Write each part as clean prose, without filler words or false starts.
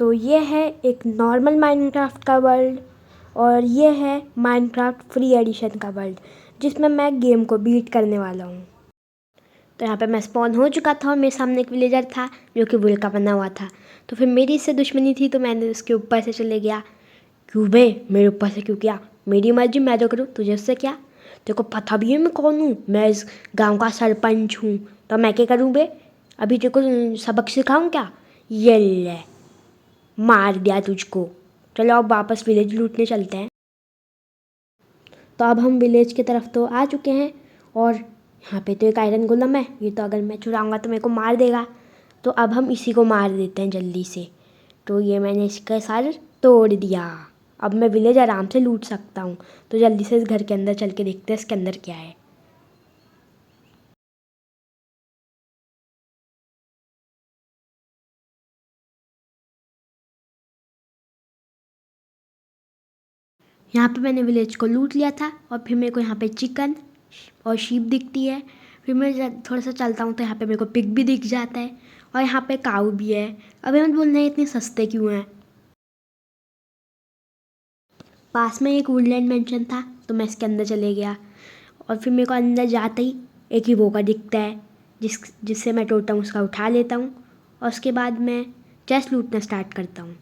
तो ये है एक नॉर्मल माइनक्राफ्ट का वर्ल्ड और ये है माइनक्राफ्ट फ्री एडिशन का वर्ल्ड जिसमें मैं गेम को बीट करने वाला हूँ। तो यहाँ पे मैं स्पॉन हो चुका था और मेरे सामने एक विलेजर था जो कि वुल का बना हुआ था। तो फिर मेरी इससे दुश्मनी थी तो मैंने उसके ऊपर से चले गया। क्यों बे, मेरे ऊपर से क्यों किया? मेरी मर्जी, मैं जो करूँ, तुझे उससे क्या? तेरे को पता भी है मैं कौन हूँ? मैं इस गांव का सरपंच हूँ। तो मैं क्या करूँ बे? अभी तेरे को सबक सिखाऊँ क्या? ये ले, मार दिया तुझको। चलो अब वापस विलेज लूटने चलते हैं। तो अब हम विलेज की तरफ तो आ चुके हैं और यहाँ पे तो एक आयरन गोलम है। ये तो अगर मैं चुराऊँगा तो मेरे को मार देगा। तो अब हम इसी को मार देते हैं जल्दी से। तो ये मैंने इसका सर तोड़ दिया। अब मैं विलेज आराम से लूट सकता हूँ। तो जल्दी से इस घर के अंदर चल के देखते हैं इसके अंदर क्या है। यहाँ पे मैंने विलेज को लूट लिया था और फिर मेरे को यहाँ पे चिकन और शीप दिखती है। फिर मैं थोड़ा सा चलता हूँ तो यहाँ पे मेरे को पिग भी दिख जाता है और यहाँ पे काऊ भी है। अभी हम बोल रहे हैं इतने सस्ते क्यों हैं। पास में एक वुडलैंड मेंशन था तो मैं इसके अंदर चले गया और फिर मेरे को अंदर जाते ही एक ही वोकर दिखता है जिससे मैं टोटम उसका उठा लेता हूँ और उसके बाद मैं चेस्ट लूटना स्टार्ट करता हूँ।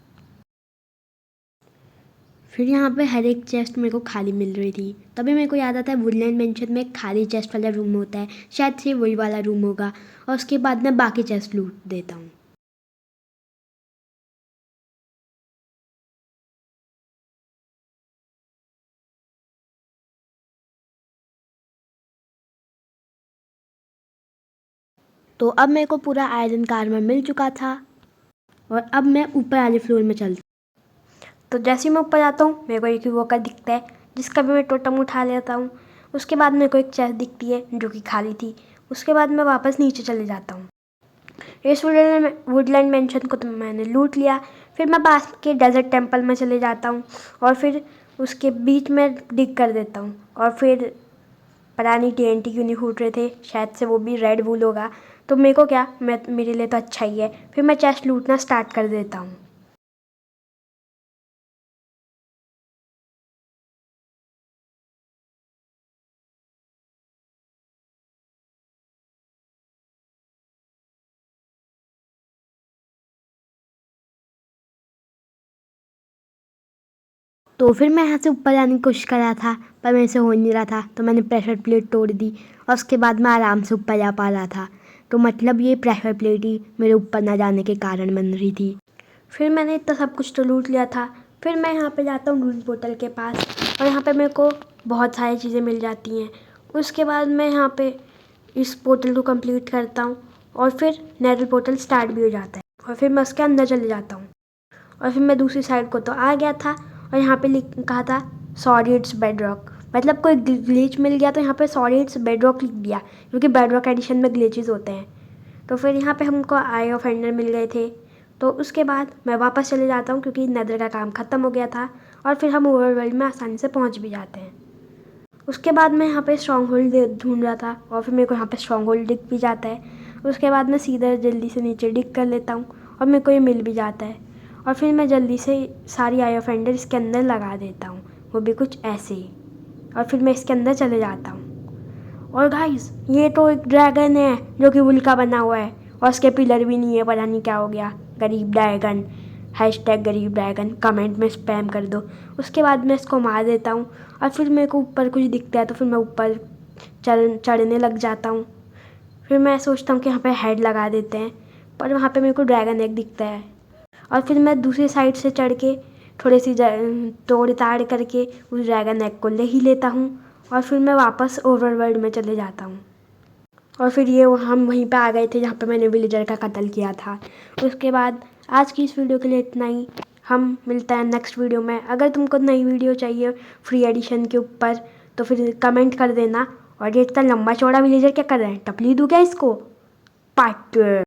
फिर यहाँ पे हर एक चेस्ट मेरे को खाली मिल रही थी। तभी मेरे को याद आता है वुडलैंड मेंशन में एक खाली चेस्ट वाला रूम होता है, शायद से वही वाला रूम होगा और उसके बाद मैं बाकी चेस्ट लूट देता हूँ। तो अब मेरे को पूरा आयरन का आर्मर मिल चुका था और अब मैं ऊपर वाले फ्लोर में चलता हूँ। तो जैसे ही मैं ऊपर जाता हूँ मेरे को एक ही वोकर दिखता है जिसका भी मैं टोटम उठा लेता हूँ। उसके बाद मेरे को एक चेस्ट दिखती है जो कि खाली थी। उसके बाद मैं वापस नीचे चले जाता हूँ। इस वुडलैंड मेंशन को तो मैंने लूट लिया। फिर मैं पास के डेजर्ट टेम्पल में चले जाता हूँ और फिर उसके बीच में डिग कर देता हूँ और फिर पता नहीं TNT क्यों नहीं फूट रहे थे, शायद से वो भी रेड वूल होगा। तो मेरे को क्या, मेरे लिए तो अच्छा ही है। फिर मैं चेस्ट लूटना स्टार्ट कर देता हूँ। तो फिर मैं यहाँ से ऊपर जाने की कोशिश कर रहा था पर मेरे से हो नहीं रहा था। तो मैंने प्रेशर प्लेट तोड़ दी और उसके बाद मैं आराम से ऊपर जा पा रहा था। तो मतलब ये प्रेशर प्लेट ही मेरे ऊपर ना जाने के कारण बन रही थी। फिर मैंने इतना सब कुछ तो लूट लिया था। फिर मैं यहाँ पे जाता हूँ रून पोर्टल के पास और यहाँ पे मेरे को बहुत सारी चीज़ें मिल जाती हैं। उसके बाद मैं यहाँ पे इस पोर्टल को कंप्लीट करता हूँ और फिर नेदर पोर्टल स्टार्ट भी हो जाता है और फिर मैं उसके अंदर चले जाता हूँ। और फिर मैं दूसरी साइड को तो आ गया था और यहाँ पे कहा था सॉरी इट्स बेडरॉक, मतलब कोई ग्लिच मिल गया तो यहाँ पे सॉरी इट्स बेडरॉक लिख दिया क्योंकि बेडरॉक एडिशन में ग्लिचेस होते हैं। तो फिर यहाँ पे हमको आई ऑफ एंडर मिल गए थे। तो उसके बाद मैं वापस चले जाता हूँ क्योंकि नेदर का काम ख़त्म हो गया था और फिर हम ओवरवर्ल्ड में आसानी से पहुँच भी जाते हैं। उसके बाद मैं यहाँ पे स्ट्रॉन्ग होल्ड ढूंढ रहा था और फिर मेरे को यहाँ पे स्ट्रॉन्ग होल्ड दिख भी जाता है। उसके बाद मैं सीधा जल्दी से नीचे डिग कर लेता हूँ और मेरे को ये मिल भी जाता है और फिर मैं जल्दी से सारी आई ऑफ एंडर इसके अंदर लगा देता हूँ, वो भी कुछ ऐसे ही। और फिर मैं इसके अंदर चले जाता हूँ। और गाइस ये तो एक ड्रैगन है जो कि वुल का बना हुआ है और उसके पिलर भी नहीं है, पता नहीं क्या हो गया। गरीब ड्रैगन, हैशटैग गरीब ड्रैगन कमेंट में स्पैम कर दो। उसके बाद मैं इसको मार देता हूँ और फिर मेरे को ऊपर कुछ दिखता है तो फिर मैं ऊपर चढ़ने लग जाता हूँ। फिर मैं सोचता हूँ कि यहाँ पे हेड लगा देते हैं पर वहाँ पे मेरे को ड्रैगन एग दिखता है और फिर मैं दूसरी साइड से चढ़ के थोड़ी सी तोड़ ताड़ करके उस ड्रैगन एग को ले ही लेता हूँ और फिर मैं वापस ओवरवर्ल्ड में चले जाता हूँ। और फिर ये हम वहीं पे आ गए थे जहाँ पे मैंने विलेजर का कत्ल किया था। उसके बाद आज की इस वीडियो के लिए इतना ही। हम मिलते हैं नेक्स्ट वीडियो में। अगर तुमको नई वीडियो चाहिए फ्री एडिशन के ऊपर तो फिर कमेंट कर देना। और ये इतना लंबा चौड़ा विलेजर क्या कर रहे हैं, टपली दूँ क्या इसको? पार्ट